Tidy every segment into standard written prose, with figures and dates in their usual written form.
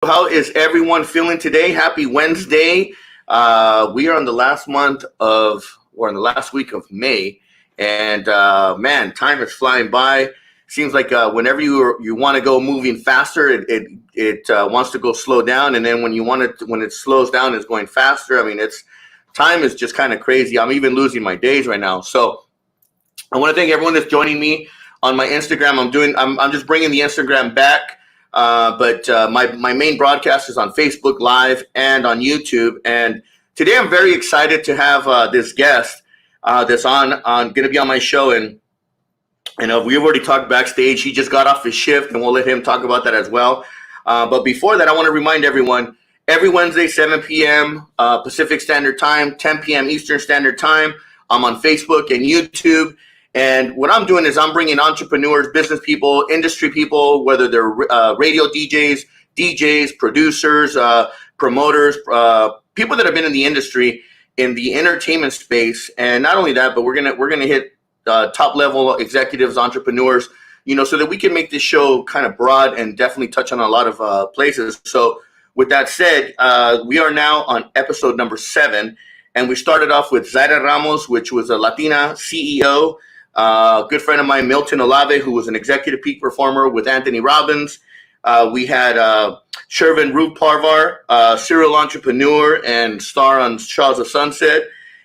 How is everyone feeling today? Happy Wednesday. We are on the last or in the last week of May, and man, time is flying by. Seems like whenever you want to go moving faster, it wants to go slow down, and then when it slows down, it's going faster. I mean, it's time is just kind of crazy. I'm even losing my days right now. So I want to thank everyone that's joining me on my Instagram. I'm just bringing the Instagram back. But my main broadcast is on Facebook Live and on YouTube. And today I'm very excited to have this guest that's going to be on my show. And we've already talked backstage. He just got off his shift, and we'll let him talk about that as well. But before that, I want to remind everyone, every Wednesday, 7 p.m. Pacific Standard Time, 10 p.m. Eastern Standard Time, I'm on Facebook and YouTube. And what I'm doing is I'm bringing entrepreneurs, business people, industry people, whether they're radio DJs, producers, promoters, people that have been in the industry, in the entertainment space. And not only that, but we're gonna hit top level executives, entrepreneurs, so that we can make this show kind of broad and definitely touch on a lot of places. So with that said, we are now on episode number 7, and we started off with Zaira Ramos, which was a Latina CEO. Good friend of mine, Milton Olave, who was an executive peak performer with Anthony Robbins. We had Shervin Parvar, serial entrepreneur and star on Shahs of Sunset.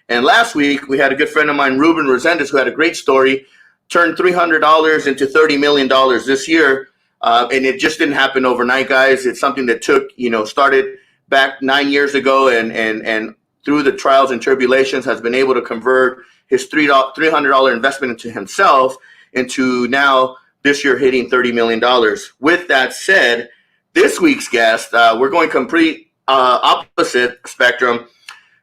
And last week, we had a good friend of mine, Ruben Resendez, who had a great story, turned $300 into $30 million this year. And it just didn't happen overnight, guys. It's something that started back 9 years ago, and through the trials and tribulations has been able to convert his $300 investment into himself into now this year hitting $30 million. With that said, this week's guest, we're going complete opposite spectrum.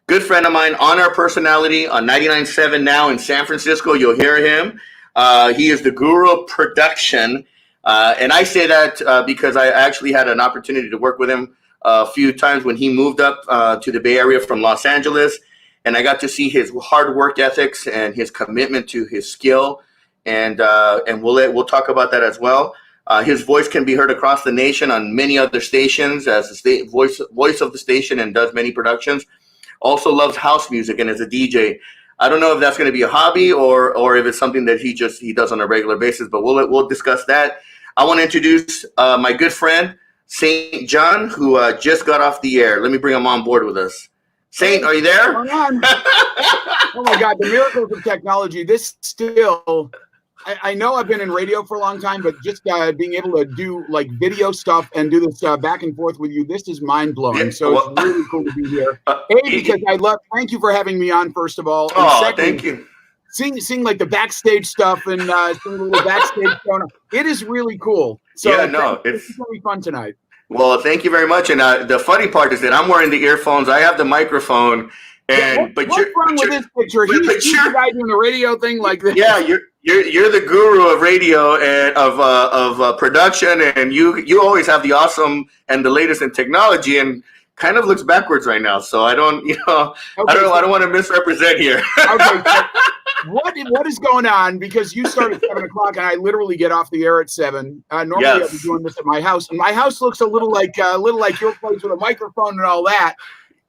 Good friend of mine, on our personality on 99.7 now in San Francisco. You'll hear him. He is the guru of production. And I say that because I actually had an opportunity to work with him a few times when he moved up to the Bay Area from Los Angeles. And I got to see his hard work ethics and his commitment to his skill, and we'll talk about that as well. His voice can be heard across the nation on many other stations as the voice of the station, and does many productions. Also loves house music and is a DJ. I don't know if that's going to be a hobby or if it's something that he does on a regular basis, but we'll discuss that. I want to introduce my good friend Saint John, who just got off the air. Let me bring him on board with us. Saint, are you there? Oh my God, the miracles of technology. This still, I know I've been in radio for a long time, but just being able to do like video stuff and do this back and forth with you, this is mind blowing. Yeah, so it's really cool to be here. Because thank you for having me on, first of all. And second, thank you. Seeing like the backstage stuff and seeing a little backstage going on. It is really cool. So yeah, it's going to be fun tonight. Well, thank you very much. And the funny part is that I'm wearing the earphones. I have the microphone. And what's wrong with this picture? He's the guy doing the radio thing like this. Yeah, you're the guru of radio and of production, and you always have the awesome and the latest in technology, and kind of looks backwards right now. So I don't want to misrepresent here. Okay. What is going on? Because you start at 7 o'clock, and I literally get off the air at 7. Normally, yes. I'll be doing this at my house, and my house looks a little like your place with a microphone and all that.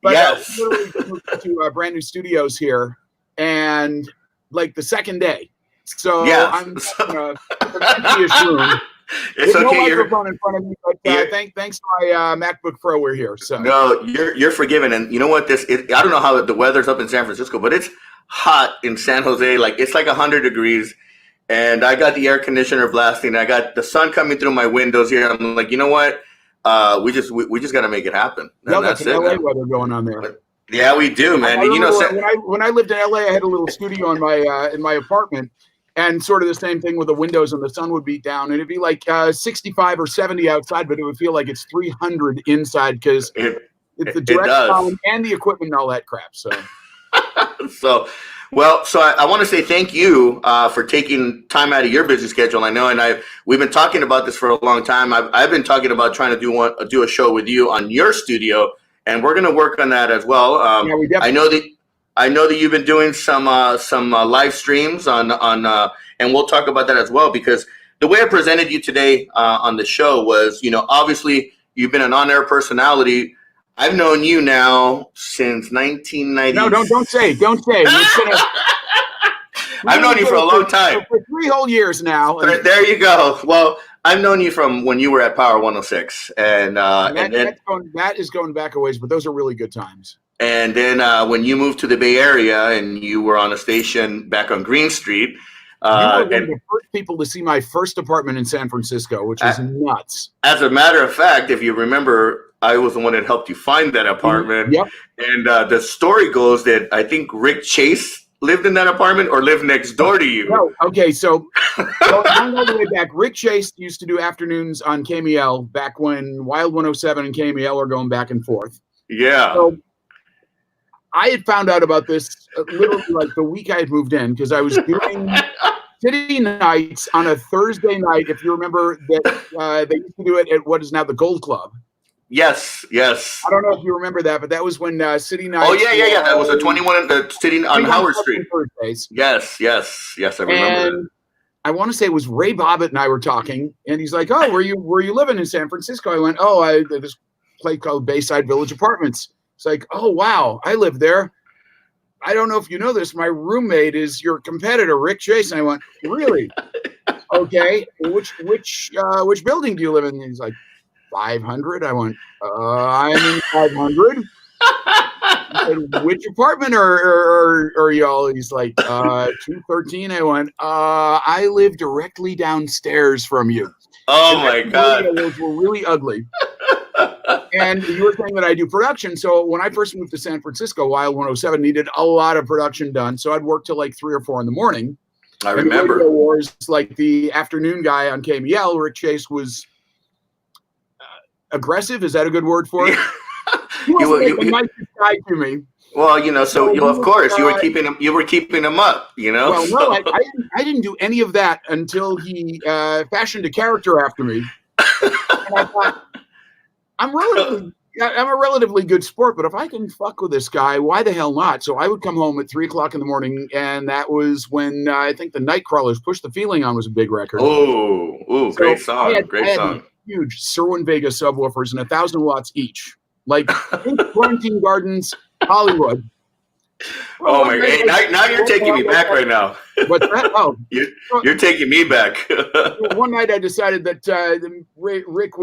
But yes. I literally moved to brand new studios here, and like the second day. So yes. I'm in a empty-ish room. It's There's okay. No microphone in front of me, but thanks to my MacBook Pro, we're here. So no, you're forgiven. And you know what? I don't know how the weather's up in San Francisco, but it's hot in San Jose. Like it's like 100 degrees, and I got the air conditioner blasting. I got the sun coming through my windows here. I'm like, you know what? We just got to make it happen. No, that's LA weather going on there. But, yeah, we do, man. When I lived in LA, I had a little studio in my apartment. And sort of the same thing with the windows, and the sun would beat down, and it'd be like 65 or 70 outside, but it would feel like it's 300 inside because it's the direct sound and the equipment and all that crap. So, so I want to say thank you for taking time out of your busy schedule. I know, and we've been talking about this for a long time. I've been talking about trying to do a show with you on your studio, and we're going to work on that as well. I know that you've been doing some live streams on and we'll talk about that as well, because the way I presented you today on the show was, obviously You've been an on-air personality. I've known you now since 1990. No, don't say. I've known you for a long time. For 3 whole years now. There you go. Well, I've known you from when you were at Power 106, and that is going back a ways, but those are really good times. And then when you moved to the Bay Area and you were on a station back on Green Street. You were one of the first people to see my first apartment in San Francisco, which is nuts. As a matter of fact, if you remember, I was the one that helped you find that apartment. Yep. And the story goes that I think Rick Chase lived in that apartment or lived next door to you. No, okay, so going all the way back, Rick Chase used to do afternoons on KMEL back when Wild 107 and KMEL were going back and forth. Yeah. So I had found out about this literally like the week I had moved in because I was doing city nights on a Thursday night. If you remember that they used to do it at what is now the Gold Club. Yes. I don't know if you remember that, but that was when city nights. Oh yeah. That was a 21 the city on Howard Street. Thursdays. Yes. I remember and that. I want to say it was Ray Bobbitt and I were talking, and he's like, "Oh, where you living in San Francisco?" I went, "Oh, this place called Bayside Village Apartments." It's like, "Oh wow, I live there. I don't know if you know this. My roommate is your competitor, Rick Chase." And I went, "Really? Okay. Which building do you live in?" And he's like, 500. I went, I'm in 500. He said, which apartment are y'all? He's like, 213. I went, I live directly downstairs from you. Oh my God. Those were really ugly. And you were saying that I do production. So when I first moved to San Francisco, Wild 107 needed a lot of production done. So I'd work till like 3 or 4 in the morning. I remember. Radio Wars, like the afternoon guy on KMEL, Rick Chase was aggressive. Is that a good word for it? He was the nicest guy to me. Well, so of course you were keeping him up, Well, so. no, I didn't do any of that until he fashioned a character after me. And I thought, I'm a relatively good sport, but if I can fuck with this guy, why the hell not? So I would come home at 3 o'clock in the morning, and that was when I think the Nightcrawlers, Push the Feeling On was a big record. Oh, great song. Great song. Huge Sherwin Vega subwoofers and 1,000 watts each, like Quarantine Gardens, Hollywood. Oh my God! Now you're taking me back right now. What's that? Oh, you're taking me back. One night I decided that Rick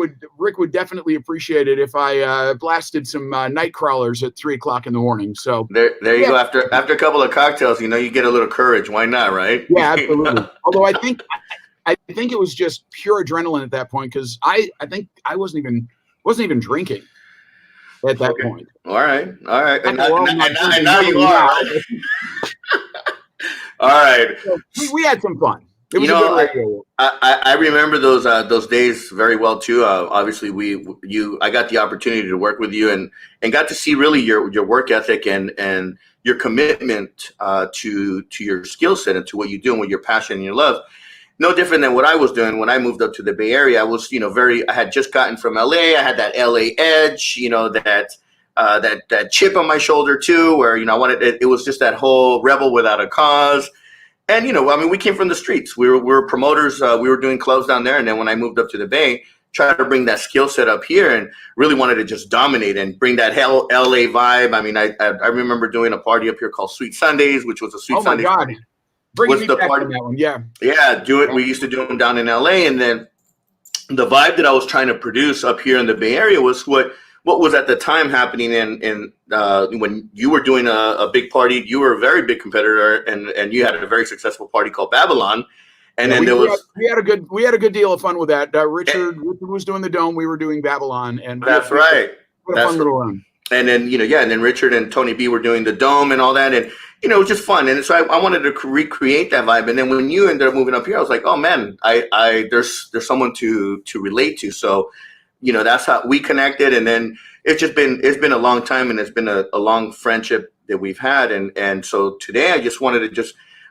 would definitely appreciate it if I blasted some Nightcrawlers at 3 o'clock in the morning. So there you go. After a couple of cocktails, you get a little courage. Why not, right? Yeah, absolutely. Although I think it was just pure adrenaline at that point because I think I wasn't even drinking at that point. All right. And now you are. Right? All right. So we had some fun. It was a good radio. I remember those days very well too. Obviously, I got the opportunity to work with you and got to see really your work ethic and your commitment to your skill set and to what you do and what your passion and your love. No different than what I was doing when I moved up to the Bay Area. I was, I had just gotten from LA. I had that LA edge, that chip on my shoulder too, where, I wanted it was just that whole rebel without a cause. And, we came from the streets. We were promoters. We were doing clubs down there. And then when I moved up to the Bay, tried to bring that skill set up here and really wanted to just dominate and bring that LA vibe. I remember doing a party up here called Sweet Sundays, which was a Sweet Sunday. Oh my God. Bring me back on that one. Yeah. Yeah, do it. We used to do them down in LA, and then the vibe that I was trying to produce up here in the Bay Area was what was at the time happening in when you were doing a big party. You were a very big competitor, and you had a very successful party called Babylon. And then we had a good deal of fun with that. Richard was doing the Dome. We were doing Babylon, and that's right. What a fun little run. And then, and then Richard and Tony B were doing the Dome and all that. And, it was just fun. And so I wanted to recreate that vibe. And then when you ended up moving up here, I was like, oh man, there's someone to relate to. So, that's how we connected. And then it's been a long time, and it's been a long friendship that we've had. And so today I just wanted to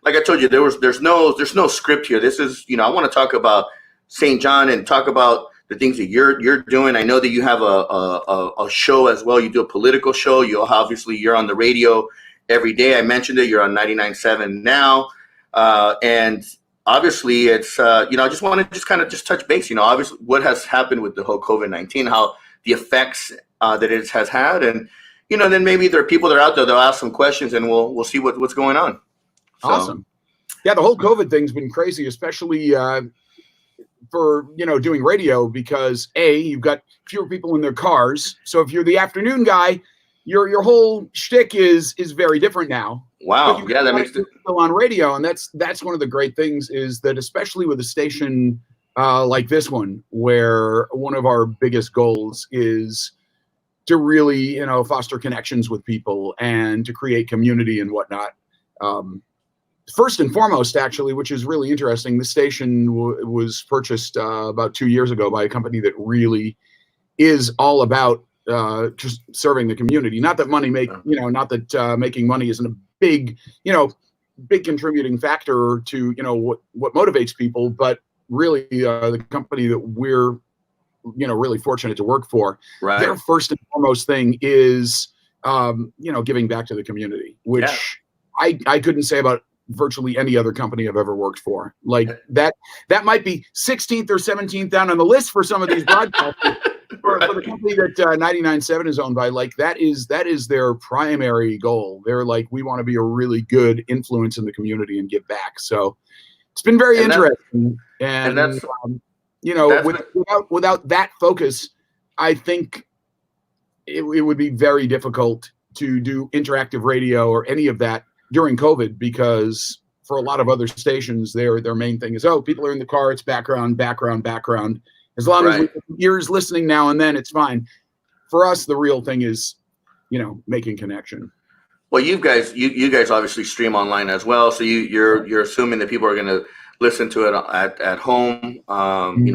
like I told you, there's no script here. This is, I want to talk about St. John and talk about the things that you're doing. I know that you have a show as well. You do a political show. You're on the radio every day. I mentioned it. You're on 99.7 now. And obviously it's, I just want to just kind of touch base, obviously what has happened with the whole COVID-19, how the effects that it has had, and then maybe there are people that are out there that'll ask some questions, and we'll see what's going on. So. Awesome. Yeah, the whole COVID thing's been crazy, especially for doing radio, because you've got fewer people in their cars. So if you're the afternoon guy, your whole shtick is very different now. Wow. Yeah, that makes it still on radio, and that's one of the great things, is that especially with a station like this one, where one of our biggest goals is to really foster connections with people and to create community and whatnot. First and foremost, actually, which is really interesting, the station was purchased about 2 years ago by a company that really is all about just serving the community. Not that making money isn't a big contributing factor to what motivates people, but really the company that we're really fortunate to work for, right. Their first and foremost thing is giving back to the community, which I couldn't say about virtually any other company I've ever worked for. Like that might be 16th or 17th down on the list for some of these broadcasters. For the company that 99.7 is owned by, like that is their primary goal. They're like, we want to be a really good influence in the community and give back. So it's been very interesting. And that's, without that focus, I think it would be very difficult to do interactive radio or any of that during COVID, because for a lot of other stations, their main thing is, people are in the car, it's background. As long as ears listening now and then, it's fine. For us, the real thing is, making connection. Well, you guys obviously stream online as well, so you're assuming that people are going to listen to it at home,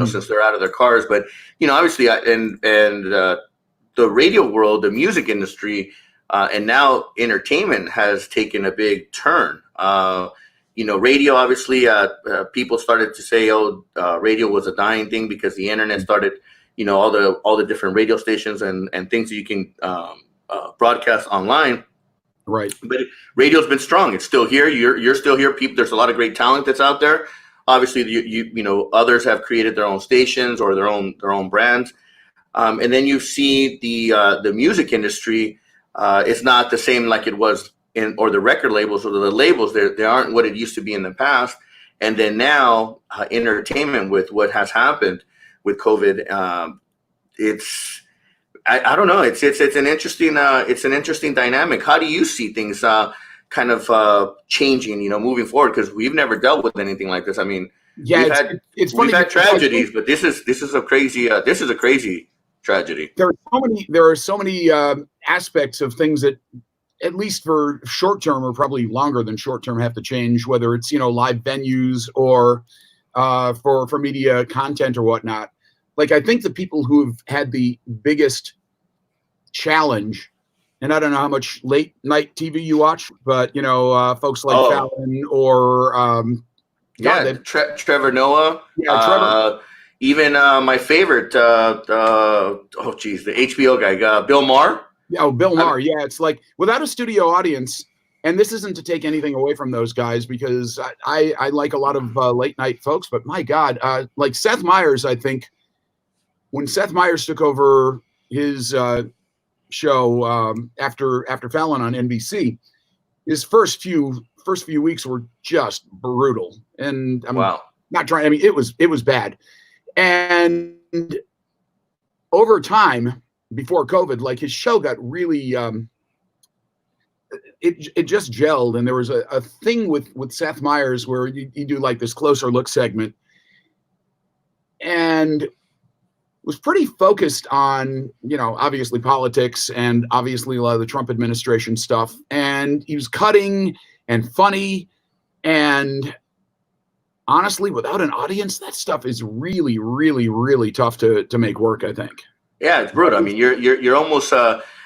since they're out of their cars. But obviously, and the radio world, the music industry, and now entertainment has taken a big turn. Radio, obviously, people started to say, radio was a dying thing because the internet started, all the different radio stations and things that you can broadcast online. Right. But radio's been strong. It's still here. You're still here. People, there's a lot of great talent that's out there. Obviously, others have created their own stations or their own brands. And then you see the music industry. It's not the same like it was or the record labels or the labels. They aren't what it used to be in the past. And then now entertainment, with what has happened with COVID, I don't know. It's an interesting dynamic. How do you see things kind of changing, moving forward? Because we've never dealt with anything like this. I mean, it's funny. We've had tragedies, but this is a crazy tragedy. There are so many aspects of things that, at least for short term, or probably longer than short term, have to change. Whether it's live venues or for media content or whatnot. Like, I think the people who've had the biggest challenge, and I don't know how much late night TV you watch, but folks like Fallon or Trevor Noah. Yeah, Trevor. Even my favorite, the HBO guy, Bill Maher. Oh, Bill Maher. Yeah, it's like, without a studio audience, and this isn't to take anything away from those guys, because I like a lot of late night folks, but my God, like Seth Meyers, I think when Seth Meyers took over his show after Fallon on NBC, his first few weeks were just brutal, and I'm not trying. I mean, it was bad, and over time, before COVID, like, his show got really it just gelled, and there was a thing with Seth Meyers where you do like this closer look segment, and was pretty focused on, obviously politics and obviously a lot of the Trump administration stuff. And he was cutting and funny. And honestly, without an audience, that stuff is really, really, really tough to make work, I think. Yeah, it's brutal. I mean, you're almost,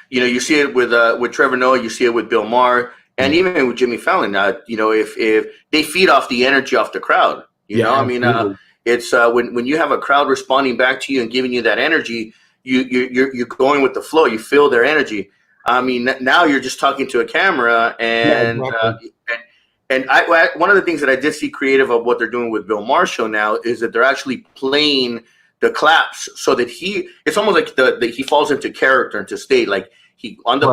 you see it with Trevor Noah, you see it with Bill Maher, and even with Jimmy Fallon. If they feed off the energy off the crowd, I mean, it's when you have a crowd responding back to you and giving you that energy, you're going with the flow. You feel their energy. I mean, now you're just talking to a camera, and and one of the things that I did see creative of what they're doing with Bill Maher's show now is that they're actually playing the claps so that it's almost like he falls into character, into state. Like he on the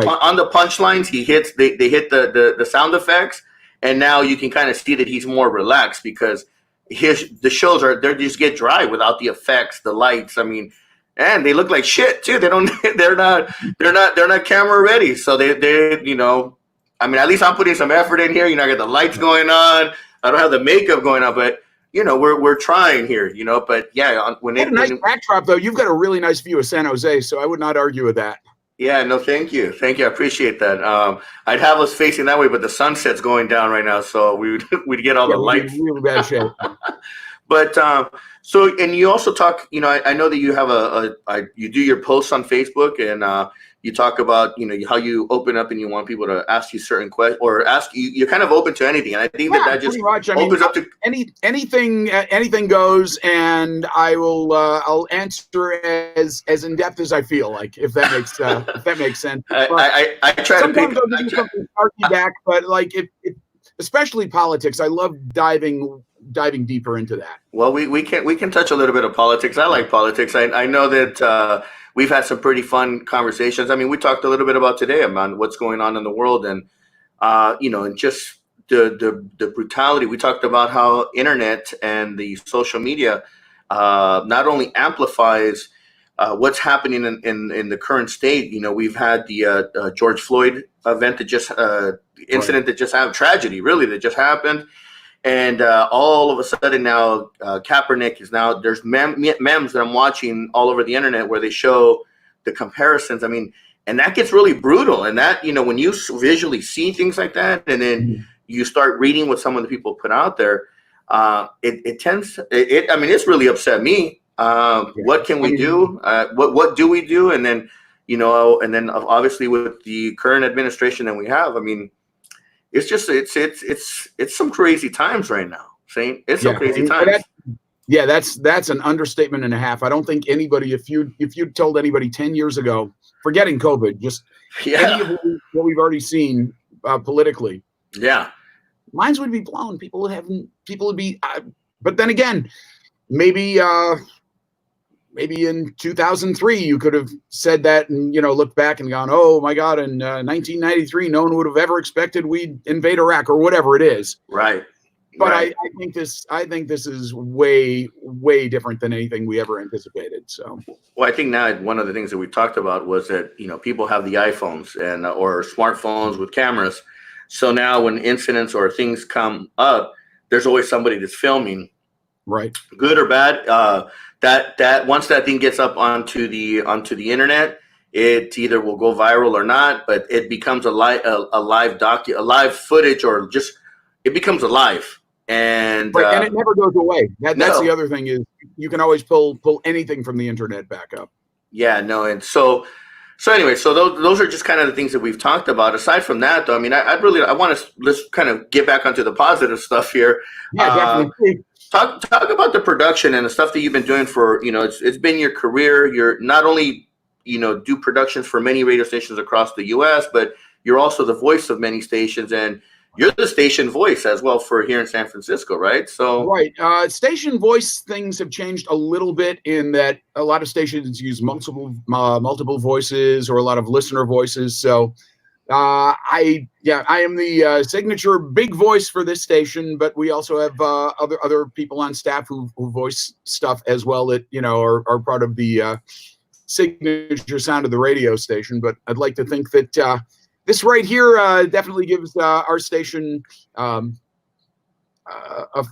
punchlines, they hit the sound effects, and now you can kind of see that he's more relaxed because the shows they just get dry without the effects, the lights. I mean, and they look like shit too. They're not camera ready. So they you know, I mean, at least I'm putting some effort in here. You know, I got the lights going on. I don't have the makeup going on, but you know, we're trying here. You know, but yeah, when a nice backdrop though, you've got a really nice view of San Jose, so I would not argue with that. Yeah, no, thank you. I appreciate that. I'd have us facing that way, but the sunset's going down right now, so we'd get all the lights. Really bad shape. But so, and you also talk. You know, I know that you have you do your posts on Facebook, and you talk about, you know, how you open up and you want people to ask you certain questions or ask you. You're kind of open to anything, and I think that just opens up to anything goes, and I'll answer as in depth as I feel like, if that makes sense. I try sometimes to I'll give you something snarky back, but like if especially politics, I love diving deeper into that. Well, we can touch a little bit of politics. I like politics. I know that we've had some pretty fun conversations. I mean, we talked a little bit about today about what's going on in the world, and you know, and just the brutality. We talked about how internet and the social media not only amplifies what's happening in the current state. You know, we've had the George Floyd event that just incident that just happened, tragedy really that just happened. And all of a sudden now, Kaepernick is now, there's memes that I'm watching all over the internet where they show the comparisons. I mean, and that gets really brutal. And that, you know, when you visually see things like that, and then you start reading what some of the people put out there, it's really upset me. What can we do? What do we do? And then, you know, and then obviously with the current administration that we have, I mean, it's just it's some crazy times right now. Saying it's some crazy times. That's an understatement and a half. I don't think anybody, if you told anybody 10 years ago, forgetting COVID, just any of what we've already seen politically, minds would be blown. People would be. But then again, maybe in 2003 you could have said that and, you know, looked back and gone, oh my God, in 1993 no one would have ever expected we'd invade Iraq or whatever it is. Right. But right. I think this is way different than anything we ever anticipated. So, well, I think now one of the things that we talked about was that, you know, people have the iPhones and or smartphones with cameras. So now when incidents or things come up, there's always somebody that's filming. Right. Good or bad. That once that thing gets up onto the internet, it either will go viral or not, but it becomes a live footage, or just it becomes alive. And and it never goes away. That's the other thing, is you can always pull anything from the internet back up. Yeah, no, and so anyway, so those are just kind of the things that we've talked about. Aside from that, though, I mean, I want to let's kind of get back onto the positive stuff here. Yeah, definitely. Talk about the production and the stuff that you've been doing for, you know, it's been your career. You're not only, you know, do productions for many radio stations across the U.S., but you're also the voice of many stations, and you're the station voice as well for here in San Francisco, right? So right, station voice things have changed a little bit in that a lot of stations use multiple voices or a lot of listener voices. So I am the signature big voice for this station, but we also have other people on staff who voice stuff as well that, you know, are part of the signature sound of the radio station. But I'd like to think that this right here definitely gives our station a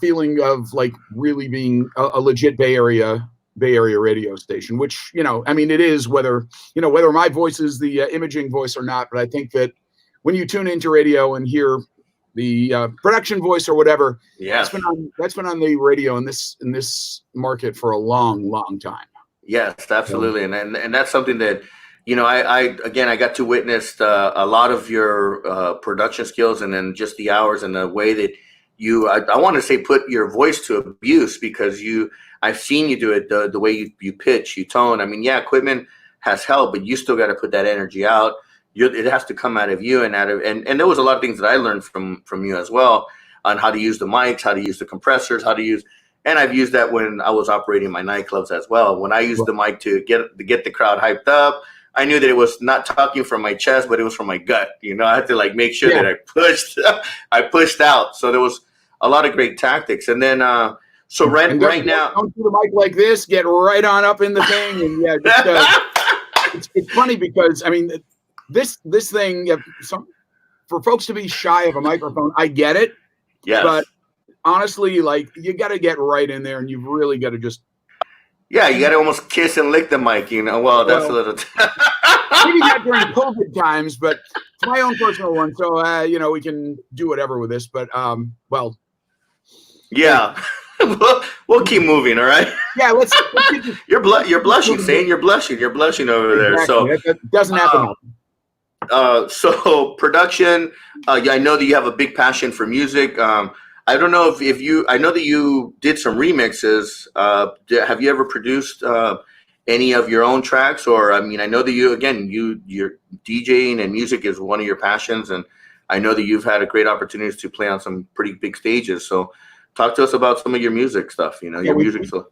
feeling of like really being a legit Bay Area radio station, which, you know, I mean, it is, whether my voice is the imaging voice or not. But I think that when you tune into radio and hear the production voice or whatever, that's been on the radio in this market for a long time. Yes, absolutely. And that's something that, you know, I got to witness a lot of your production skills, and then just the hours and the way that you, I want to say, put your voice to abuse, because I've seen you do it, the way you pitch, you tone. I mean, yeah, equipment has helped, but you still got to put that energy out. It has to come out of you, and there was a lot of things that I learned from you as well, on how to use the mics, how to use the compressors, how to use, and I've used that when I was operating my nightclubs as well. When I used the mic to get the crowd hyped up, I knew that it was not talking from my chest, but it was from my gut. You know, I had to like make sure that I pushed out. So there was a lot of great tactics. And then so right now, don't do the mic like this. Get right on up in the thing, and it's funny because I mean this thing for folks to be shy of a microphone, I get it. Yes. But honestly, like you got to get right in there, and you've really got to just. Yeah, you got to almost kiss and lick the mic, you know. Well, that's a little. Maybe not during COVID times, but it's my own personal one. So you know, we can do whatever with this. But well. Yeah, we'll keep moving. All right. Yeah, let's you're blushing, Zane. You're blushing over there. So that doesn't happen. So production. Yeah, I know that you have a big passion for music. I don't know if you. I know that you did some remixes. Have you ever produced any of your own tracks? Or I mean, I know that you're DJing and music is one of your passions, and I know that you've had a great opportunities to play on some pretty big stages. So, talk to us about some of your music stuff. You know, your music stuff.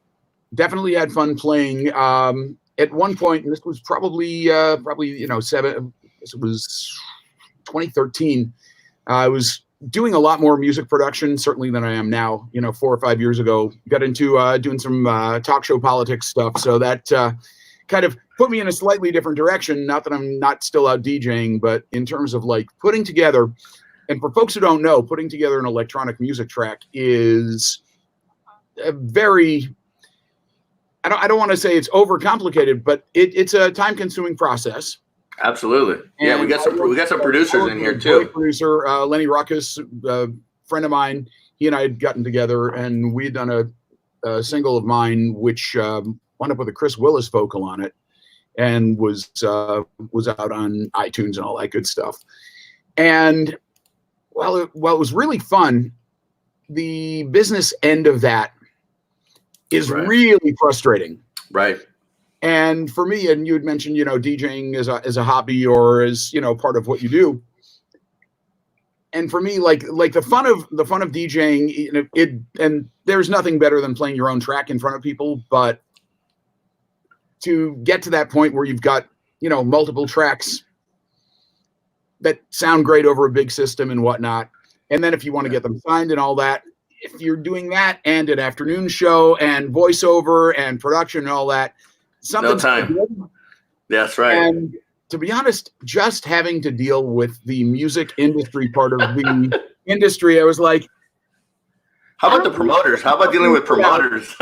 Definitely had fun playing. At one point, and this was probably it was 2013. I was doing a lot more music production, certainly than I am now. You know, 4 or 5 years ago, got into doing some talk show politics stuff. So that kind of put me in a slightly different direction. Not that I'm not still out DJing, but in terms of like putting together, and for folks who don't know, putting together an electronic music track is a very, I don't want to say it's overcomplicated, but it's a time-consuming process. Absolutely. Yeah, and we got some producers in here too. Producer Lenny Ruckus, a friend of mine, he and I had gotten together, and we had done a single of mine which wound up with a Chris Willis vocal on it, and was out on iTunes and all that good stuff. And while it was really fun, the business end of that is really frustrating. Right. And for me, and you had mentioned, you know, DJing as a hobby or as, you know, part of what you do. And for me, like the fun of DJing, and there's nothing better than playing your own track in front of people. But to get to that point where you've got, you know, multiple tracks that sound great over a big system and whatnot, and then if you want to get them signed and all that, if you're doing that and an afternoon show and voiceover and production and all that. No time. That's right. And to be honest, just having to deal with the music industry part of the industry, I was like, how about the promoters? How about dealing with promoters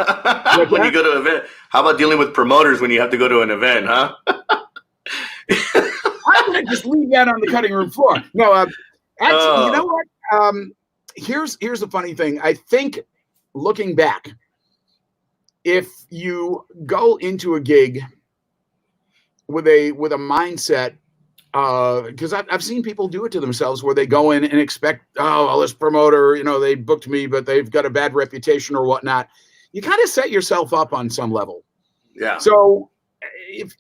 when you go to an event? How about dealing with promoters when you have to go to an event, huh? I'm going to just leave that on the cutting room floor. No, actually, you know what? Here's the funny thing. I think looking back, if you go into a gig with a mindset, because I've seen people do it to themselves where they go in and expect, oh, well, this promoter, you know, they booked me, but they've got a bad reputation or whatnot. You kind of set yourself up on some level. Yeah. So if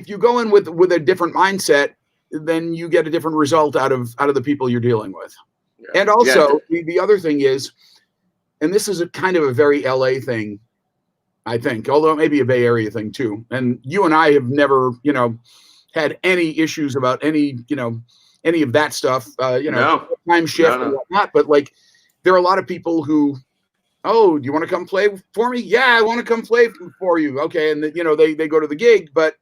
you go in with a different mindset, then you get a different result out of the people you're dealing with. Yeah. And also the other thing is, and this is a kind of a very LA thing, I think, although it may be a Bay Area thing too. And you and I have never, you know, had any issues about any of that stuff, time shift and whatnot. But like, there are a lot of people who, oh, do you want to come play for me? Yeah, I want to come play for you. Okay. And they go to the gig, but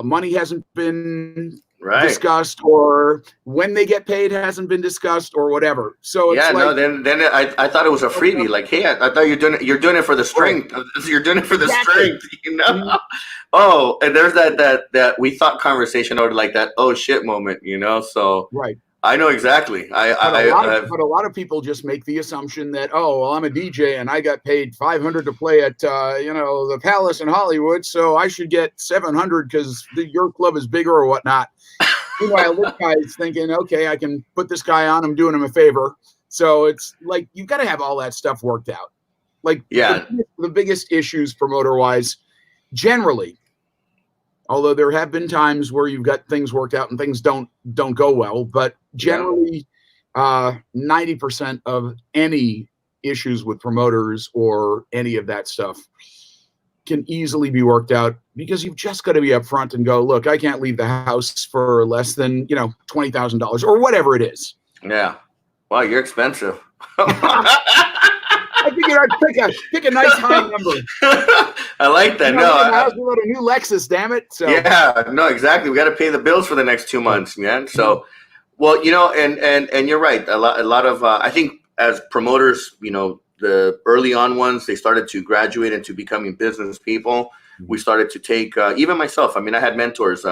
money hasn't been discussed, or when they get paid hasn't been discussed, or whatever. So it's then I thought it was a freebie. Like, hey, I thought you're doing it for the strength. You're doing it for the strength, you know. Mm-hmm. Oh, and there's that we thought conversation, or like that oh shit moment, you know. So I know exactly. But a lot of people just make the assumption that, oh, well, I'm a DJ and I got paid $500 to play at the Palace in Hollywood, so I should get $700 because your club is bigger or whatnot. Meanwhile, this guy is thinking, okay, I can put this guy on. I'm doing him a favor. So it's like you've got to have all that stuff worked out. Like the biggest issues promoter-wise, generally, although there have been times where you've got things worked out and things don't go well, but generally 90% of any issues with promoters or any of that stuff can easily be worked out, because you've just got to be upfront and go, look, I can't leave the house for less than, $20,000 or whatever it is. Yeah. Wow, you're expensive. I figured I'd pick a nice high number. I like that. I bought a new Lexus, damn it. So yeah, no, exactly. We got to pay the bills for the next 2 months, man. So, well, and you're right. A lot of I think as promoters, the early on ones, they started to graduate into becoming business people. We started to take, even myself. I mean, I had mentors.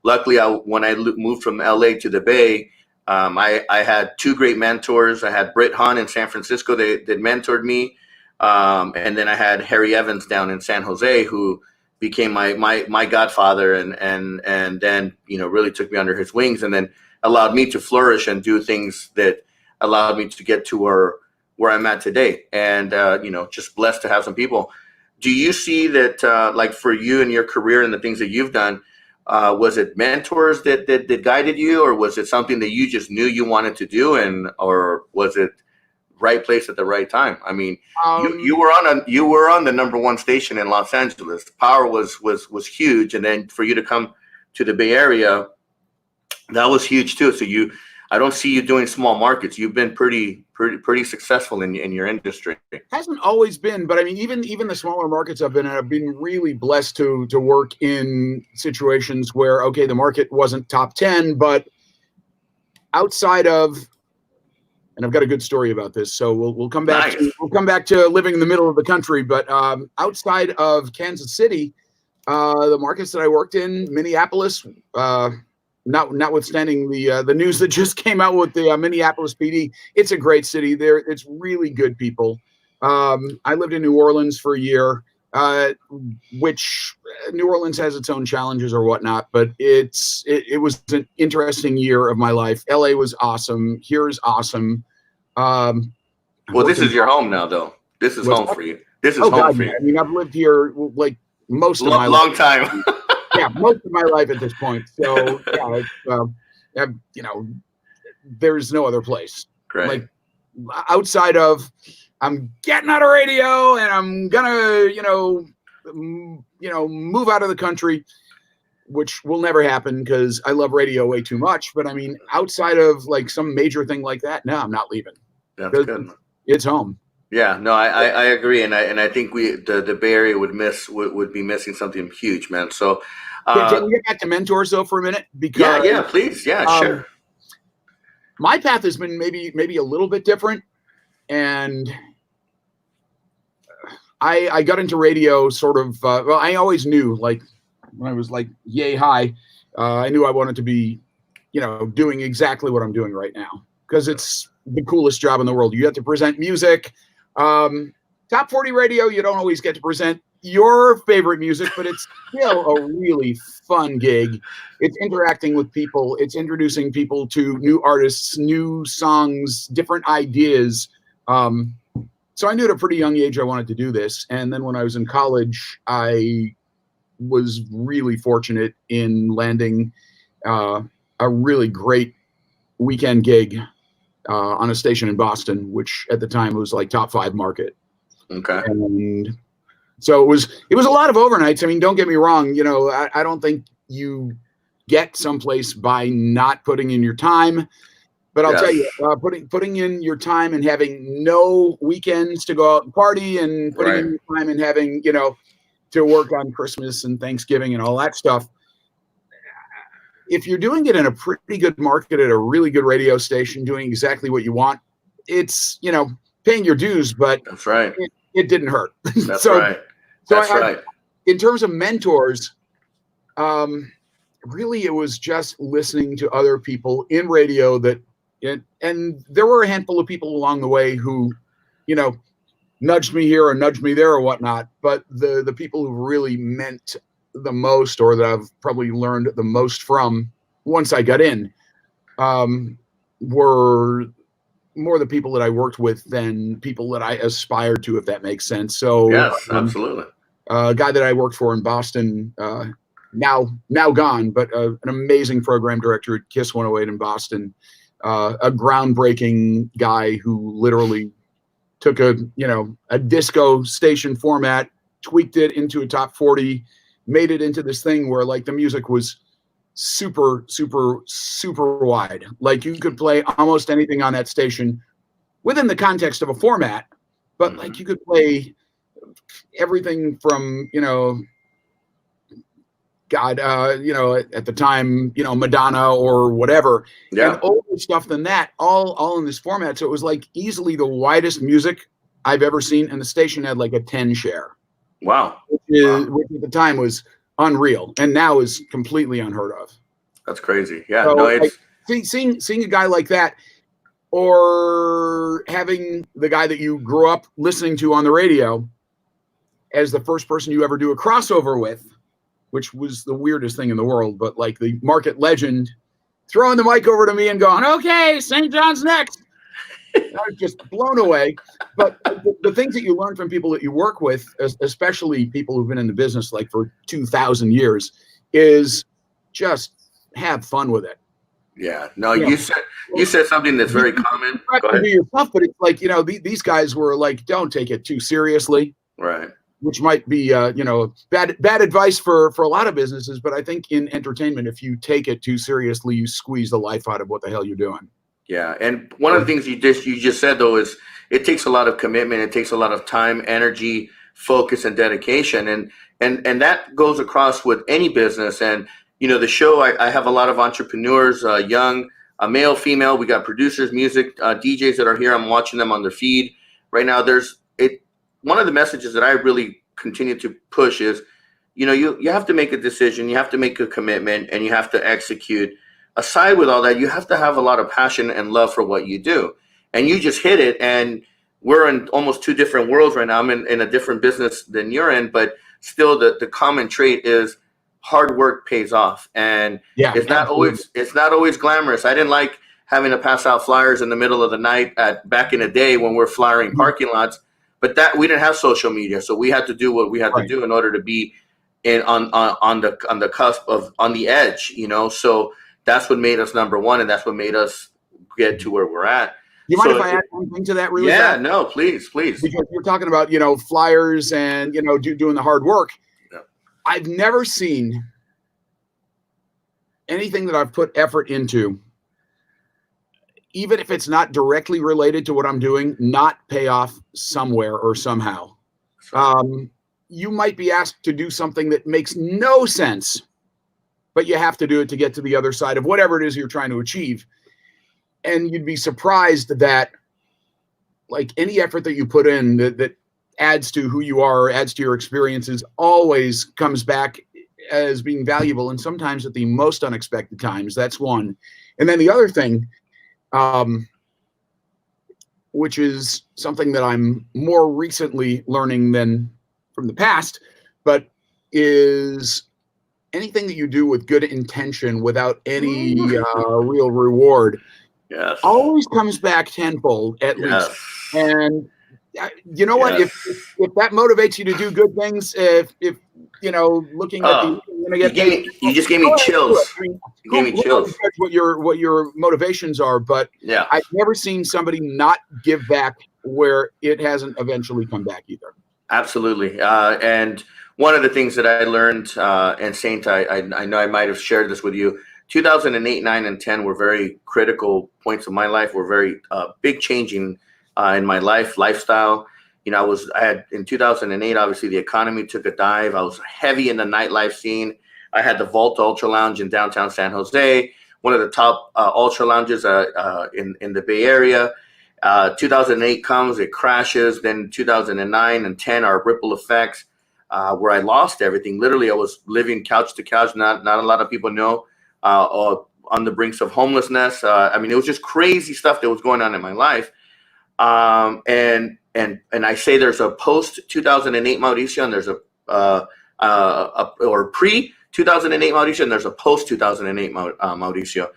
Luckily, when I moved from LA to the Bay, I had 2 great mentors. I had Britt Hahn in San Francisco that mentored me. And then I had Harry Evans down in San Jose, who became my godfather and then, really took me under his wings and then allowed me to flourish and do things that allowed me to get to where I'm at today. And, just blessed to have some people. Do you see that, like for you and your career and the things that you've done, was it mentors that guided you, or was it something that you just knew you wanted to do, or was it right place at the right time? I mean, you were on the #1 station in Los Angeles. Power was huge, and then for you to come to the Bay Area, that was huge too. So I don't see you doing small markets. You've been pretty successful in your industry. Hasn't always been, but I mean, even the smaller markets I've been really blessed to work in situations where, okay, the market wasn't top 10, but outside of, and I've got a good story about this, so we'll come back. Nice. We'll come back to living in the middle of the country, but outside of Kansas City, the markets that I worked in, Minneapolis. Notwithstanding the news that just came out with the Minneapolis PD, it's a great city. It's really good people. I lived in New Orleans for a year, which New Orleans has its own challenges or whatnot, but it was an interesting year of my life. LA was awesome. Here's awesome. Well, this is your home now, though. This is home for you. This is home for you. I mean, I've lived here like most of my long life. time. Yeah, most of my life at this point. So, there's no other place. Great. Like outside of, I'm getting out of radio and I'm gonna, move out of the country, which will never happen because I love radio way too much. But I mean, outside of like some major thing like that, no, I'm not leaving. That's good. It's home. Yeah, no, I agree, and I think the Bay Area would be missing something huge, man. So, can we get back to mentors though for a minute? Because yeah, please, sure. My path has been maybe a little bit different, and I got into radio sort of. Well, I always knew, like when I was like yay high, I knew I wanted to be, doing exactly what I'm doing right now because it's the coolest job in the world. You have to present music. Top 40 radio, you don't always get to present your favorite music, but it's still a really fun gig. It's interacting with people. It's introducing people to new artists, new songs, different ideas. So I knew at a pretty young age I wanted to do this. And then when I was in college, I was really fortunate in landing a really great weekend gig on a station in Boston, which at the time was like top 5 market. Okay. And so it was a lot of overnights. I mean, don't get me wrong. I don't think you get someplace by not putting in your time, but I'll tell you, putting in your time and having no weekends to go out and party and putting in your time and having, to work on Christmas and Thanksgiving and all that stuff. If you're doing it in a pretty good market at a really good radio station, doing exactly what you want, it's, paying your dues, but that's right. It didn't hurt. That's right. That's right. In terms of mentors, really it was just listening to other people in radio and there were a handful of people along the way who, nudged me here or nudged me there or whatnot. But the people who really meant the most, or that I've probably learned the most from once I got in, were more the people that I worked with than people that I aspired to, if that makes sense. So yes, absolutely. A guy that I worked for in Boston, now gone, but an amazing program director at KISS 108 in Boston, a groundbreaking guy who literally took a disco station format, tweaked it into a top 40, made it into this thing where like the music was super, super, super wide. Like you could play almost anything on that station within the context of a format, but like you could play everything from, at the time, Madonna or whatever, and older stuff than that, all in this format. So it was like easily the widest music I've ever seen, and the station had like a 10 share. Wow. Which at the time was unreal, and now is completely unheard of. That's crazy. Yeah. So, No, it's like, seeing a guy like that, or having the guy that you grew up listening to on the radio as the first person you ever do a crossover with, which was the weirdest thing in the world, but like the market legend throwing the mic over to me and going, okay, St. John's next. I was just blown away. But the things that you learn from people that you work with, especially people who've been in the business like for 2,000 years, is just have fun with it. Yeah. No, you said something that's very common. Go ahead. Be yourself, but it's like, these guys were like, don't take it too seriously. Right. Which might be, bad advice for a lot of businesses. But I think in entertainment, if you take it too seriously, you squeeze the life out of what the hell you're doing. Yeah. And one of the things you just said, though, is it takes a lot of commitment. It takes a lot of time, energy, focus, and dedication. And that goes across with any business. And, the show, I have a lot of entrepreneurs, young, male, female. We got producers, music, DJs that are here. I'm watching them on their feed right now. One of the messages that I really continue to push is, you have to make a decision, you have to make a commitment, and you have to execute. Aside with all that, you have to have a lot of passion and love for what you do. And you just hit it, and we're in almost two different worlds right now. I'm in a different business than you're in, but still the common trait is hard work pays off. And it's not always glamorous. I didn't like having to pass out flyers in the middle of the night back in the day when we're flyering parking lots. But that we didn't have social media, so we had to do what we had to do in order to be on the cusp of on the edge, So that's what made us number one, and that's what made us get to where we're at. You mind if I add something to that really fast? No, please. Because you're talking about, flyers and, doing the hard work. Yeah. I've never seen anything that I've put effort into, even if it's not directly related to what I'm doing, not pay off somewhere or somehow. You might be asked to do something that makes no sense, but you have to do it to get to the other side of whatever it is you're trying to achieve. And you'd be surprised that like any effort that you put in that adds to who you are, or adds to your experiences, always comes back as being valuable. And sometimes at the most unexpected times. That's one. And then the other thing, which is something that I'm more recently learning than from the past, but is anything that you do with good intention without any real reward always comes back tenfold at least. And you know what? If that motivates you to do good things, if looking at you just gave me chills. You gave me chills. What your motivations are, but I've never seen somebody not give back where it hasn't eventually come back either. Absolutely. And one of the things that I learned, and Saint, I know I might have shared this with you. 2008, 9, and 10 were very critical points of my life. Were very big changing in my lifestyle. I had in 2008, obviously the economy took a dive. I was heavy in the nightlife scene. I had the Vault Ultra Lounge in downtown San Jose, one of the top ultra lounges in the Bay Area. 2008 comes, it crashes. Then 2009 and 10 are ripple effects where I lost everything. Literally, I was living couch to couch. Not a lot of people know. On the brinks of homelessness. It was just crazy stuff that was going on in my life. And I say there's a post 2008 Mauricio, and there's or pre 2008 Mauricio, and there's a post 2008 Mauricio.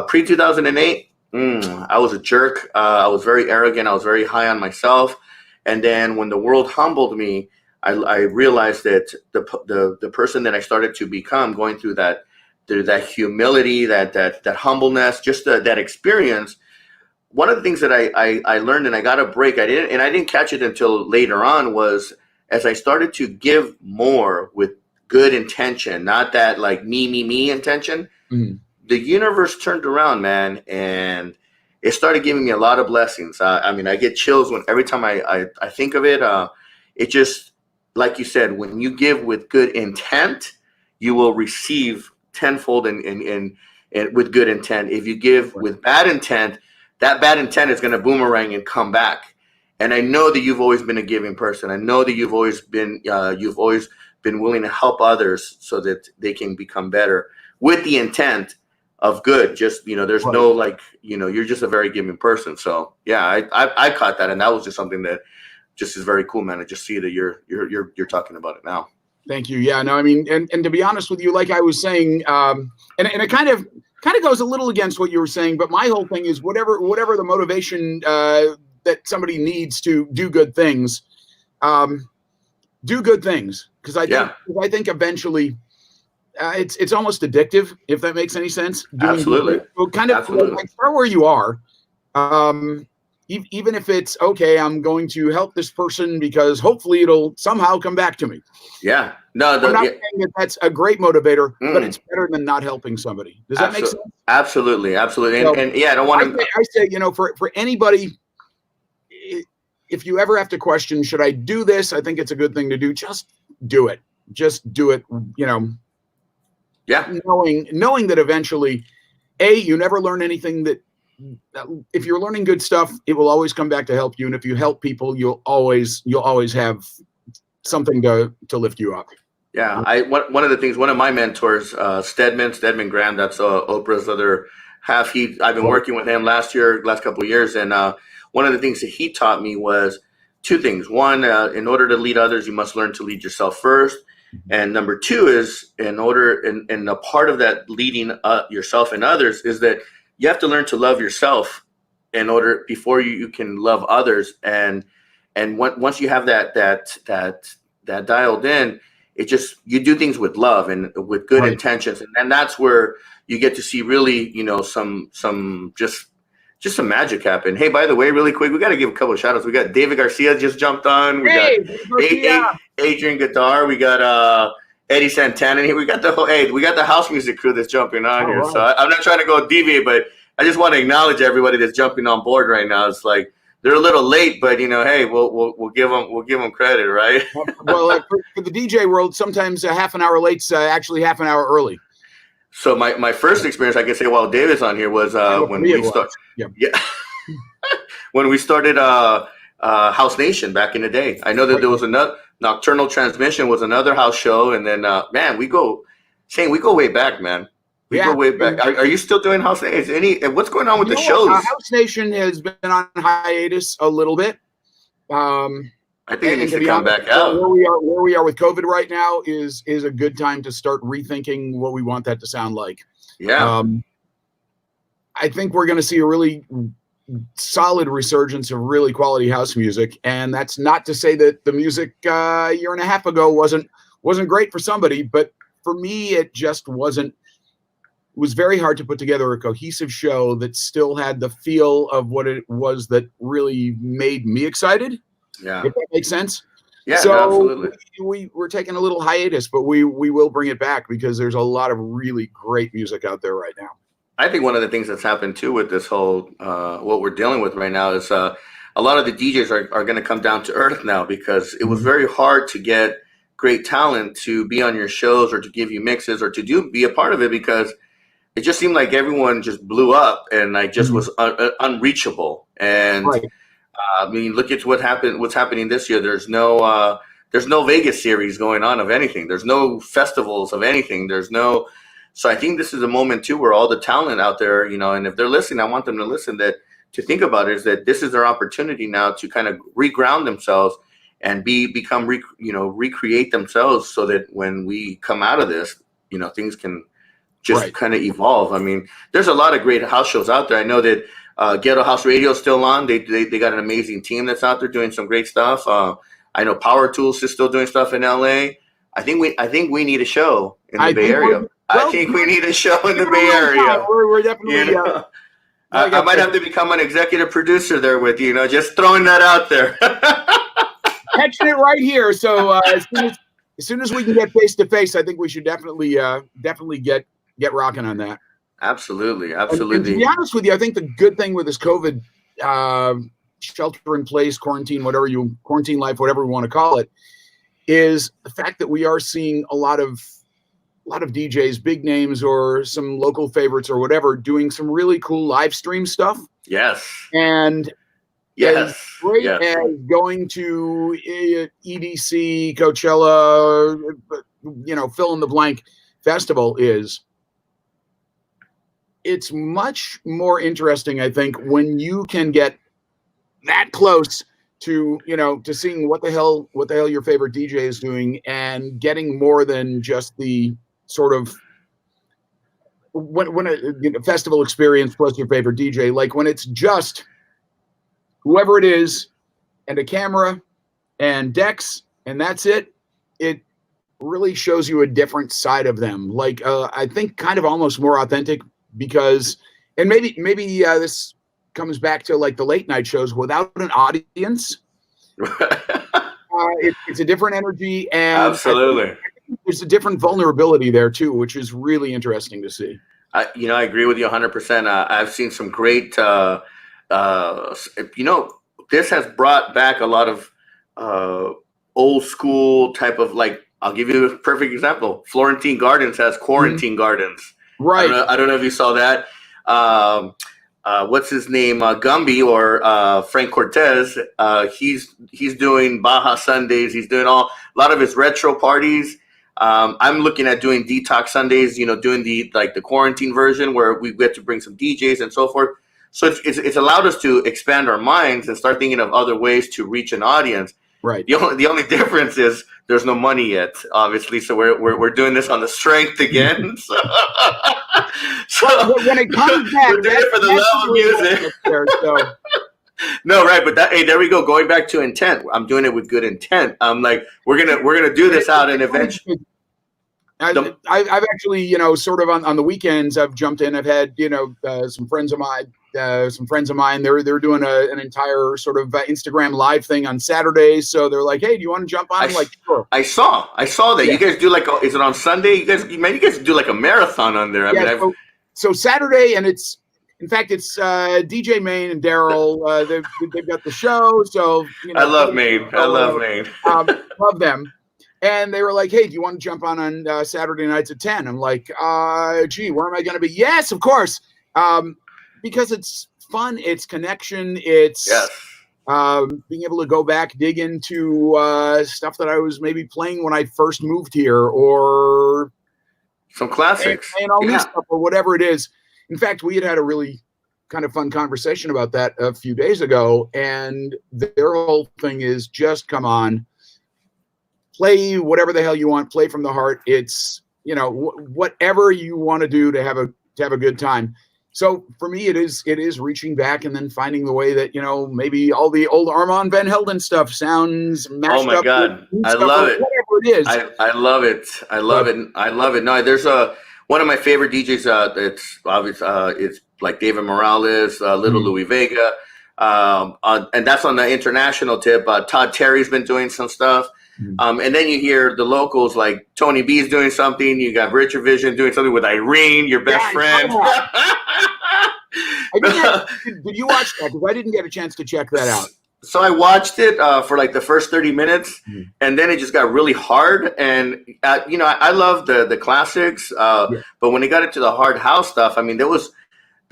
Pre 2008, I was a jerk. I was very arrogant. I was very high on myself. And then when the world humbled me, I realized that the person that I started to become, going through that humility, that humbleness, just that experience, one of the things that I learned, and I got a break, I didn't catch it until later on, was as I started to give more with good intention, not that like me intention. Mhm. The universe turned around, man, and it started giving me a lot of blessings. I mean, I get chills when every time I think of it. It just, like you said, when you give with good intent, you will receive tenfold in with good intent. If you give with bad intent, that bad intent is going to boomerang and come back. And I know that you've always been a giving person. I know that you've always been willing to help others so that they can become better with the intent of good. Just, there's Right. no like, you're just a very giving person. So yeah, I caught that, and that was just something that just is very cool, man. I just see that you're talking about it now. Thank you. Yeah, no, I mean, and to be honest with you, like I was saying, and it kind of goes a little against what you were saying, but my whole thing is whatever the motivation that somebody needs to do good things, do good things, because I think eventually it's almost addictive, if that makes any sense. Absolutely. So kind of like start where you are. Even if it's okay, I'm going to help this person because hopefully it'll somehow come back to me. Yeah. No, I'm not saying that that's a great motivator, but it's better than not helping somebody. Does that make sense? Absolutely. So, and yeah, I don't want to. I say, for anybody, if you ever have to question, should I do this? I think it's a good thing to do. Just do it. Just do it. Yeah. Knowing that eventually, you never learn anything that if you're learning good stuff, it will always come back to help you. And if you help people, you'll always have something to lift you up. Yeah. One of the things, one of my mentors, Stedman Graham, that's Oprah's other half. I've been working with him last couple of years. And one of the things that he taught me was two things. One, in order to lead others, you must learn to lead yourself first. And number two is and a part of that leading yourself and others is that you have to learn to love yourself before you can love others. And once you have that dialed in, you do things with love and with good intentions. And that's where you get to see really, some just some magic happen. Hey, by the way, really quick, we got to give a couple of shout outs. We got David Garcia just jumped on. We got Adrian Gadar. We got Eddie Santana here. We got the house music crew that's jumping on here. Right. So I'm not trying to go deviate, but I just want to acknowledge everybody that's jumping on board right now. It's like they're a little late, but hey, we'll give them credit, right? Well, for the DJ world, sometimes a half an hour late's actually half an hour early. So my first experience, I can say, while David's on here, was when we started. Yeah, when we started House Nation back in the day. I know that there was another Nocturnal Transmission was another house show, and then man, we go way back, man. We go way back. Are you still doing House Nation? What's going on with the shows? House Nation has been on hiatus a little bit. I think it needs to come back out. Where we are with COVID right now is a good time to start rethinking what we want that to sound like. Yeah. I think we're going to see a really solid resurgence of really quality house music, and that's not to say that the music a year and a half ago wasn't great for somebody, but for me, it just wasn't. It was very hard to put together a cohesive show that still had the feel of what it was that really made me excited. Yeah, if that makes sense. Yeah, so no, absolutely. We're taking a little hiatus, but we will bring it back because there's a lot of really great music out there right now. I think one of the things that's happened too with this whole what we're dealing with right now is a lot of the DJs are going to come down to earth now, because it was very hard to get great talent to be on your shows or to give you mixes or to be a part of it, because it just seemed like everyone just blew up and just was unreachable. And I mean, look at what's happening this year. There's no Vegas series going on of anything. There's no festivals of anything. So I think this is a moment too where all the talent out there, and if they're listening, I want them to listen, to think about it, is that this is their opportunity now to kind of reground themselves and recreate themselves, so that when we come out of this, things can just kind of evolve. I mean, there's a lot of great house shows out there. I know that Ghetto House Radio is still on. They got an amazing team that's out there doing some great stuff. I know Power Tools is still doing stuff in LA. I think we need a show in the Bay Area. I think we need a show in the Bay Area. We're definitely Like I might have to become an executive producer there with you. You know, just throwing that out there. catching it right here. So as soon as we can get face to face, I think we should definitely get rocking on that. Absolutely, And to absolutely. be honest with you, I think the good thing with this COVID shelter in place, quarantine life, whatever we want to call it, is the fact that we are seeing a lot of DJs, big names or some local favorites or whatever, doing some really cool live stream stuff. Yes. And Yes. as great Yes. as going to EDC, Coachella, you know, fill in the blank festival is, it's much more interesting, I think, when you can get that close to, you know, to seeing what the hell your favorite DJ is doing and getting more than just the sort of when a festival experience plus your favorite DJ, like when it's just whoever it is and a camera and decks and that's it, it really shows you a different side of them. Like I think kind of almost more authentic, because, and maybe this comes back to like the late night shows without an audience. It's a different energy, and Absolutely. there's a different vulnerability there too, which is really interesting to see. I agree with you 100%. I've seen some great, this has brought back a lot of old school type of, like, I'll give you a perfect example. Florentine Gardens has quarantine gardens. Right. I don't know if you saw that. What's his name? Gumby or Frank Cortez. He's doing Baja Sundays. He's doing a lot of his retro parties. I'm looking at doing detox Sundays, you know, doing the quarantine version where we get to bring some DJs and so forth. So it's allowed us to expand our minds and start thinking of other ways to reach an audience. Right. The only difference is there's no money yet, obviously. So we're doing this on the strength again. So when it comes back, we're doing it for the love of music. There, so. No, right, but there we go. Going back to intent, I'm doing it with good intent. I'm like, we're gonna do this out, and eventually, I've actually, you know, sort of on the weekends, I've jumped in. I've had, you know, some friends of mine. They're doing an entire sort of Instagram live thing on Saturdays. So they're like, "Hey, do you want to jump on?" I'm like, sure. I saw that. Yeah. You guys do like, is it on Sunday? You guys do like a marathon on there. I mean, so Saturday, and it's. In fact, it's DJ Maine and Daryl. They've got the show. So, you know, I love Maine. Love them. And they were like, "Hey, do you want to jump on Saturday nights at 10?" I'm like, gee, where am I going to be? Yes, of course. Because it's fun. It's connection. It's being able to go back, dig into stuff that I was maybe playing when I first moved here, or some classics and all new stuff, or whatever it is. In fact, we had a really kind of fun conversation about that a few days ago, and their whole thing is just come on, play whatever the hell you want, play from the heart. It's, you know, whatever you want to do to have a good time. So for me, it is reaching back and then finding the way that, you know, maybe all the old Armand Van Helden stuff sounds matched up. Oh my God, I love it. Whatever it is, I love it. I love it. I love it. No, there's one of my favorite DJs. It's obvious. It's like David Morales, Little Louis Vega, and that's on the international tip. Todd Terry's been doing some stuff, and then you hear the locals like Tony B's doing something. You got Richard Vision doing something with Irene, your best friend. Did you watch that? Because I didn't get a chance to check that out. So I watched it for like the first 30 minutes, and then it just got really hard. And you know, I love the classics, but when it got into the hard house stuff, I mean, there was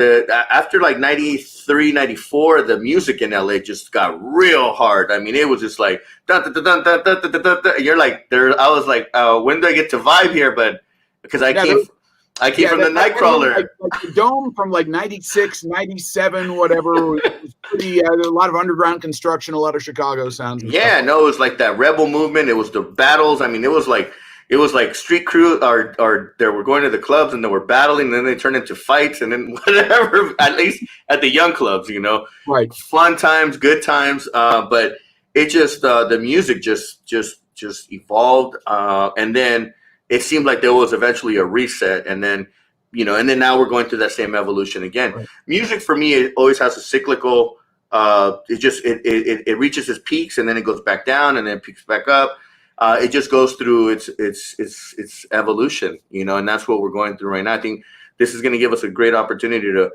after like 93, 94, the music in LA just got real hard. I mean, it was just like dun, dun, dun, dun, dun, dun, dun, dun, dun. You're like there. I was like, when do I get to vibe here? But because I came from the Nightcrawler. Like the Dome from like 96, 97, whatever. It was pretty, a lot of underground construction, a lot of Chicago sounds. Yeah, no, it was like that rebel movement. It was the battles. I mean, it was like street crew or they were going to the clubs and they were battling, and then they turned into fights, and then whatever, at least at the young clubs, you know. Right. Fun times, good times. But it just, the music just evolved. And then it seemed like there was eventually a reset, and then and then now we're going through that same evolution again. Right. Music for me, it always has a cyclical. It reaches its peaks and then it goes back down and then it peaks back up. It just goes through its evolution, and that's what we're going through right now. I think this is going to give us a great opportunity to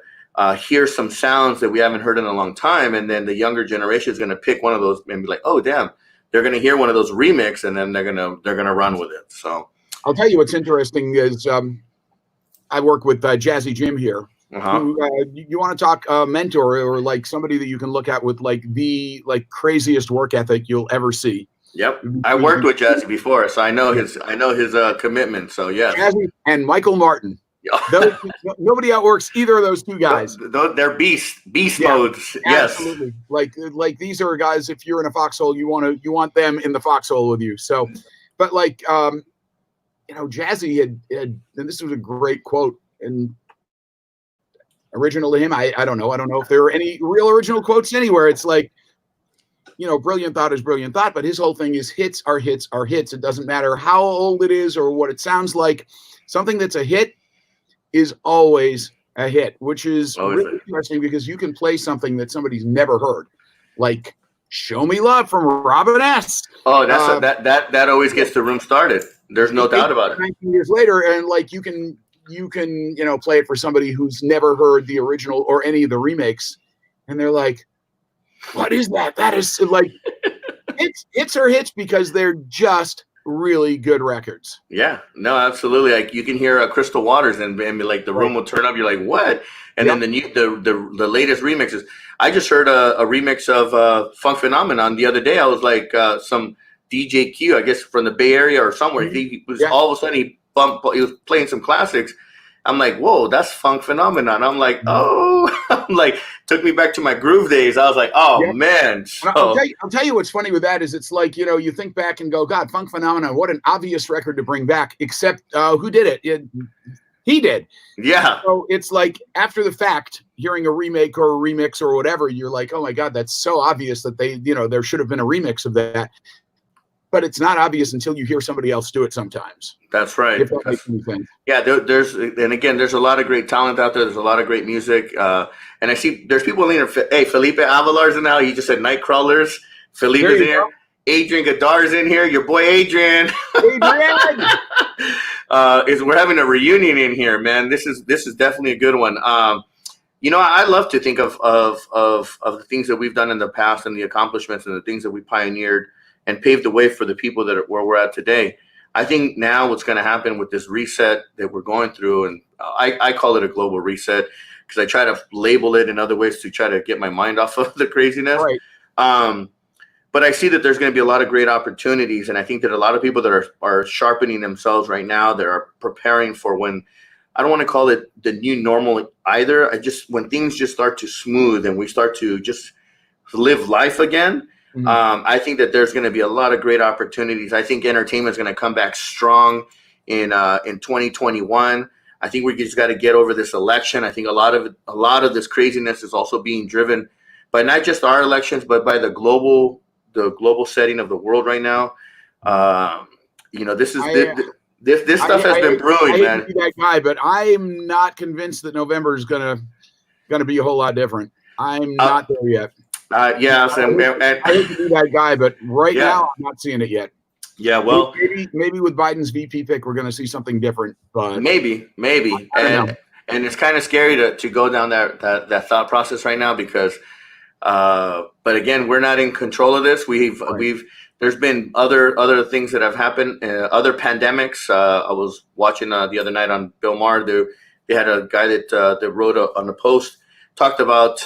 hear some sounds that we haven't heard in a long time, and then the younger generation is going to pick one of those and be like, "Oh, damn!" They're going to hear one of those remix, and then they're gonna run with it. So I'll tell you what's interesting is I work with Jazzy Jim here. Who, you want to talk mentor or like somebody that you can look at with like the craziest work ethic you'll ever see. Yep, I worked with Jazzy before, so I know his commitment. So yeah, Jazzy and Michael Martin. Nobody outworks either of those two guys. They're beast modes. Yes, absolutely. Like these are guys. If you're in a foxhole, you want them in the foxhole with you. So, but Jazzy had, and this was a great quote and original to him. I don't know if there are any real original quotes anywhere. It's like, brilliant thought is brilliant thought, but his whole thing is hits are hits are hits. It doesn't matter how old it is or what it sounds like. Something that's a hit is always a hit, which is really interesting because you can play something that somebody's never heard, like "Show Me Love" from Robin S. Oh, that always gets the room started. There's no doubt about it. 19 years later, and like you can play it for somebody who's never heard the original or any of the remakes, and they're like, "What is that?" That is like hits or hits because they're just really good records. Yeah, no, absolutely. Like you can hear Crystal Waters and be like the room will turn up. You're like, what? And then the latest remixes. I just heard a remix of Funk Phenomenon the other day. I was like, some DJ Q, I guess from the Bay Area or somewhere. He was all of a sudden he was playing some classics. I'm like, whoa, that's Funk Phenomenon. I'm like, took me back to my groove days. I was like, oh man. So, I'll tell you what's funny with that is it's like, you think back and go, God, Funk Phenomenon, what an obvious record to bring back, except who did it? He did. Yeah. So it's like after the fact, hearing a remake or a remix or whatever, you're like, oh my God, that's so obvious that there should have been a remix of that. But it's not obvious until you hear somebody else do it sometimes. That's right. If that makes any sense. Yeah, there's a lot of great talent out there. There's a lot of great music. And I see there's people in here. Hey, Felipe Avalar's in now. He just said Nightcrawlers. Felipe's in here. Adrian Godar's in here. Your boy Adrian. Adrian! We're having a reunion in here, man. This is definitely a good one. I love to think of the things that we've done in the past and the accomplishments and the things that we pioneered and paved the way for the people that are where we're at today. I think now what's going to happen with this reset that we're going through, and I call it a global reset because I try to label it in other ways to try to get my mind off of the craziness. Right. But I see that there's going to be a lot of great opportunities, and I think that a lot of people that are sharpening themselves right now, that are preparing for when, I don't want to call it the new normal either. When things just start to smooth and we start to just live life again, I think that there's going to be a lot of great opportunities. I think entertainment is going to come back strong in 2021. I think we just got to get over this election. I think a lot of this craziness is also being driven by not just our elections, but by the global setting of the world right now. This stuff has been brewing, man. I hate to be that guy, but I'm not convinced that November is gonna be a whole lot different. I'm not there yet. I hate to be that guy, but now I'm not seeing it yet. Yeah, well, maybe with Biden's VP pick, we're going to see something different. But maybe, and it's kind of scary to go down that thought process right now because, but again, we're not in control of this. There's been other things that have happened, other pandemics. I was watching the other night on Bill Maher. They had a guy that wrote on the post talked about.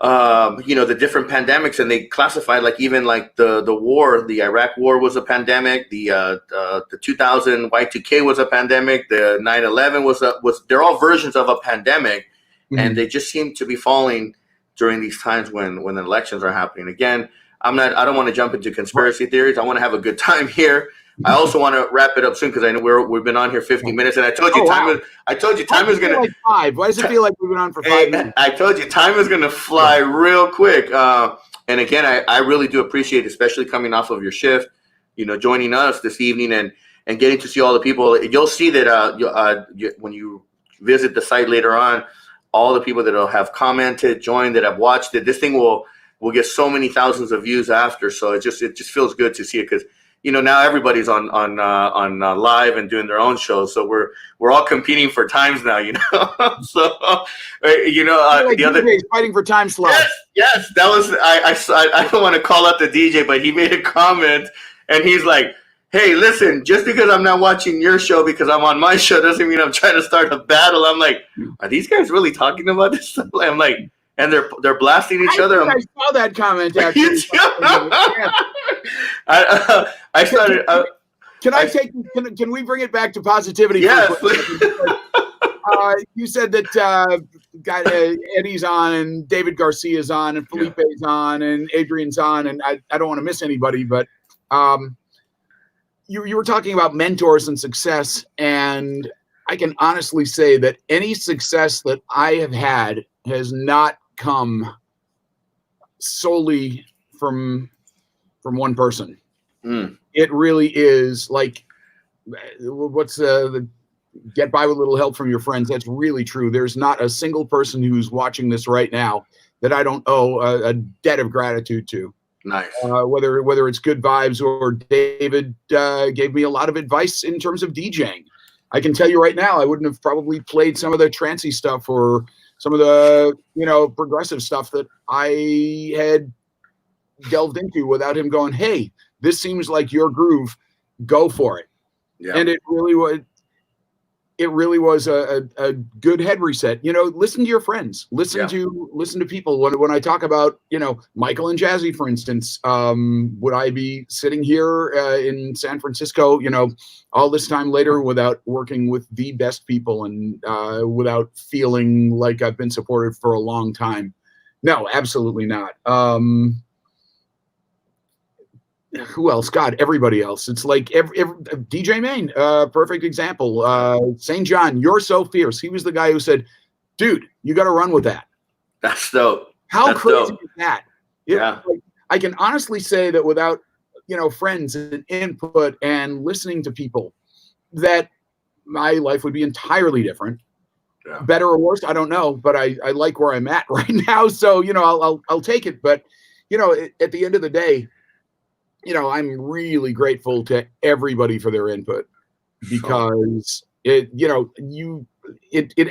The different pandemics, and they classified the war, the Iraq war was a pandemic, the 2000 Y2K was a pandemic, the 9/11 was they're all versions of a pandemic, and they just seem to be falling during these times when the elections are happening. Again, I don't want to jump into conspiracy theories. I want to have a good time here. I also want to wrap it up soon because I know we've been on here 50 minutes, and I told you time is gonna like 5. Why does it feel like we've been on for 5 minutes? I told you time is gonna fly real quick. And again, I really do appreciate, especially coming off of your shift, joining us this evening and and getting to see all the people. You'll see that when you visit the site later on, all the people that have commented, joined, that have watched it. This thing will get so many thousands of views after. So it just feels good to see it, because now everybody's on live and doing their own shows. So we're all competing for times now. So like the other DJs fighting for time slots. Yes, that was I don't want to call out the DJ, but he made a comment and he's like, hey, listen, just because I'm not watching your show because I'm on my show doesn't mean I'm trying to start a battle. I'm like, are these guys really talking about this stuff? I'm like, and they're blasting each other. I saw that comment actually. I started. Can we bring it back to positivity? Yes. You said that Eddie's on and David Garcia's on and Felipe's on and Adrian's on, and I don't want to miss anybody, but you were talking about mentors and success, and I can honestly say that any success that I have had has not come solely from one person. It really is like, what's the get by with little help from your friends. That's really true. There's not a single person who's watching this right now that I don't owe a debt of gratitude to. Nice. Whether it's good vibes or David gave me a lot of advice in terms of DJing. I can tell you right now, I wouldn't have probably played some of the trancey stuff or some of the progressive stuff that I had delved into without him going, hey, this seems like your groove, go for it. Yeah. And it really was a good head reset. Listen to your friends, listen to people. When I talk about, Michael and Jazzy, for instance, would I be sitting here in San Francisco, all this time later without working with the best people and without feeling like I've been supported for a long time? No, absolutely not. Who else? God, everybody else. It's like every DJ Main, perfect example. St. John, you're so fierce. He was the guy who said, dude, you got to run with that. That's dope. That's crazy dope. Is that? Yeah. Like, I can honestly say that without, friends and input and listening to people, that my life would be entirely different. Yeah. Better or worse, I don't know, but I like where I'm at right now. So, I'll take it. But, at the end of the day, I'm really grateful to everybody for their input, because it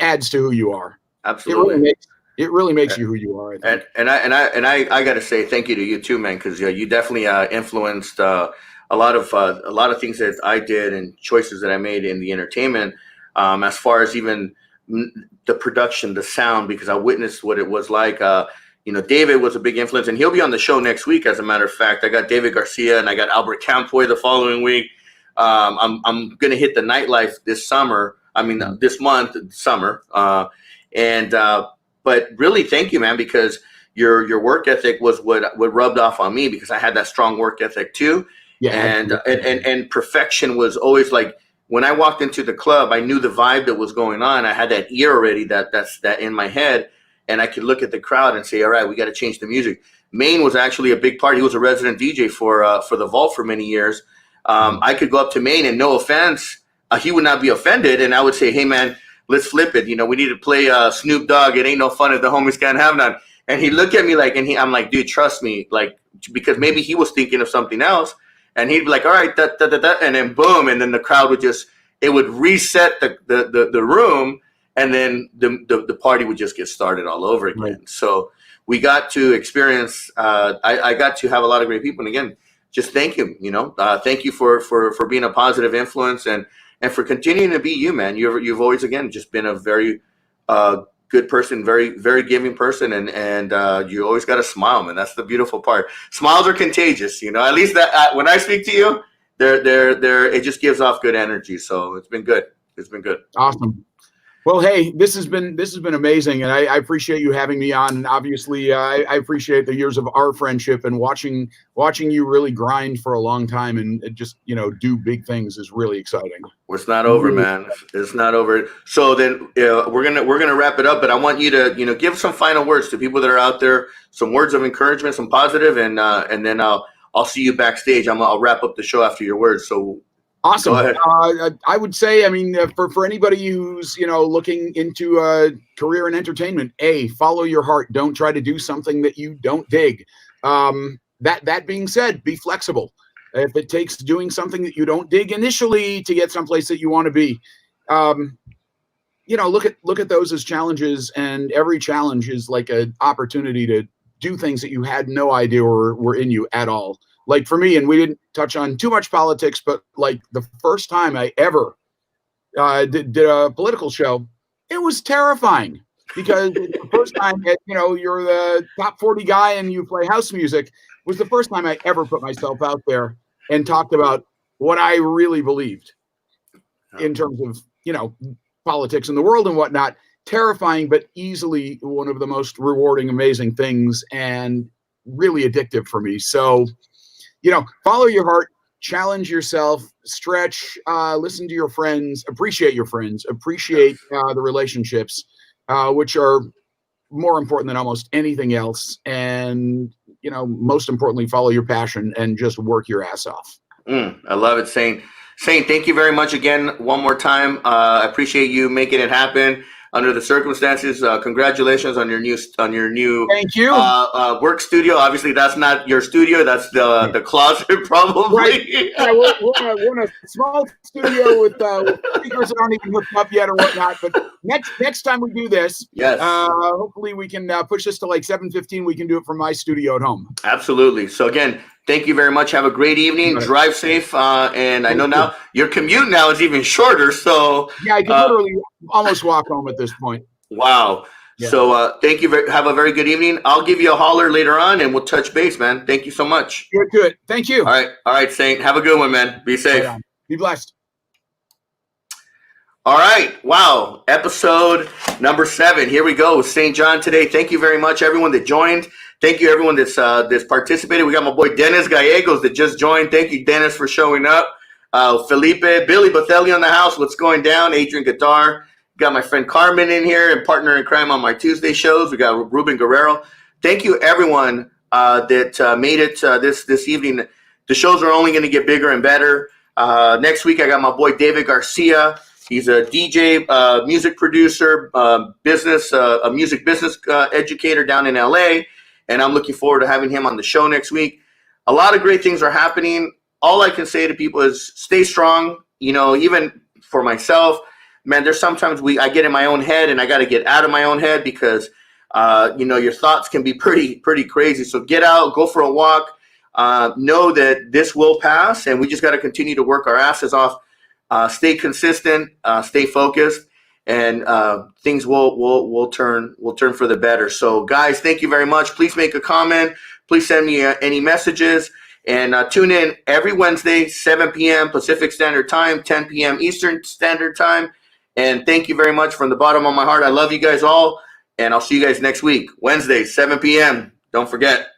adds to who you are. Absolutely. It really makes you who you are. I think. And I got to say thank you to you too, man, because you definitely influenced a lot of things that I did and choices that I made in the entertainment, as far as even the production, the sound, because I witnessed what it was like. David was a big influence, and he'll be on the show next week. As a matter of fact, I got David Garcia and I got Albert Campoy the following week. I'm going to hit the nightlife this summer. I mean, this month, summer. But really, thank you, man, because your work ethic was what rubbed off on me, because I had that strong work ethic too. Yeah. And perfection was always like, when I walked into the club, I knew the vibe that was going on. I had that ear already that's in my head. And I could look at the crowd and say, all right, we got to change the music. Maine was actually a big part. He was a resident DJ for the Vault for many years. I could go up to Maine, and no offense, he would not be offended. And I would say, hey, man, let's flip it. We need to play Snoop Dogg. It ain't no fun if the homies can't have none. And he looked at me like, I'm like, dude, trust me. Like, because maybe he was thinking of something else. And he'd be like, all right, and then boom. And then the crowd would reset the room. And then the party would just get started all over again. Right. So we got to experience. I got to have a lot of great people. And again, just thank you. Thank you for being a positive influence and for continuing to be you, man. You've always again just been a very good person, very very giving person, and you always got a smile, man. That's the beautiful part. Smiles are contagious. At least that when I speak to you, they're it just gives off good energy. So it's been good. It's been good. Awesome. Well, hey, this has been amazing, and I appreciate you having me on. And obviously, I appreciate the years of our friendship, and watching you really grind for a long time and just do big things is really exciting. Well, it's not over, man. It's not over. So then we're gonna wrap it up, but I want you to give some final words to people that are out there, some words of encouragement, some positive, and then I'll see you backstage. I'll wrap up the show after your words. So. Awesome. Go ahead. I would say, I mean, for anybody who's, looking into a career in entertainment, follow your heart. Don't try to do something that you don't dig. That being said, be flexible. If it takes doing something that you don't dig initially to get someplace that you want to be, look at those as challenges, and every challenge is like an opportunity to do things that you had no idea were in you at all. Like for me, and we didn't touch on too much politics, but like the first time I ever did a political show, it was terrifying because it's the first time that, you're the top 40 guy and you play house music. It was the first time I ever put myself out there and talked about what I really believed in terms of, politics in the world and whatnot. Terrifying, but easily one of the most rewarding, amazing things, and really addictive for me. So, follow your heart, challenge yourself, stretch, listen to your friends, appreciate the relationships, which are more important than almost anything else. And, most importantly, follow your passion and just work your ass off. I love it, Saint. Saint, thank you very much again one more time. I appreciate you making it happen under the circumstances. Congratulations on your new Thank you. Work studio. Obviously, that's not your studio. That's the closet, probably. Right. Yeah, we're in a small studio with speakers that aren't even hooked up yet or whatnot. But next time we do this, yes, hopefully we can push this to like 7:15. We can do it from my studio at home. Absolutely. So again, thank you very much. Have a great evening. Drive safe. And I know now your commute now is even shorter. So yeah, I can literally almost walk home at this point. Wow. Yeah. So thank you. Have a very good evening. I'll give you a holler later on and we'll touch base, man. Thank you so much. Good. Thank you. All right, Saint. Have a good one, man. Be safe. Right, be blessed. All right. Wow. Episode number 7. Here we go with St. John today. Thank you very much, everyone that joined. Thank you, everyone that's participated. We got my boy Dennis Gallegos that just joined. Thank you, Dennis, for showing up. Felipe, Billy Bathelli on the house. What's going down? Adrian Guitar. Got my friend Carmen in here and partner in crime on my Tuesday shows. We got Ruben Guerrero. Thank you, everyone that made it this evening. The shows are only going to get bigger and better. Next week, I got my boy David Garcia. He's a DJ, music producer, a music business educator down in LA. And I'm looking forward to having him on the show next week. A lot of great things are happening. All I can say to people is stay strong. Even for myself, man, there's sometimes I get in my own head and I got to get out of my own head because, your thoughts can be pretty crazy. So get out, go for a walk. Know that this will pass and we just got to continue to work our asses off. Stay consistent, stay focused. And things will turn for the better. So, guys, thank you very much. Please make a comment. Please send me any messages. And tune in every Wednesday, 7 p.m. Pacific Standard Time, 10 p.m. Eastern Standard Time. And thank you very much from the bottom of my heart. I love you guys all. And I'll see you guys next week, Wednesday, 7 p.m. Don't forget.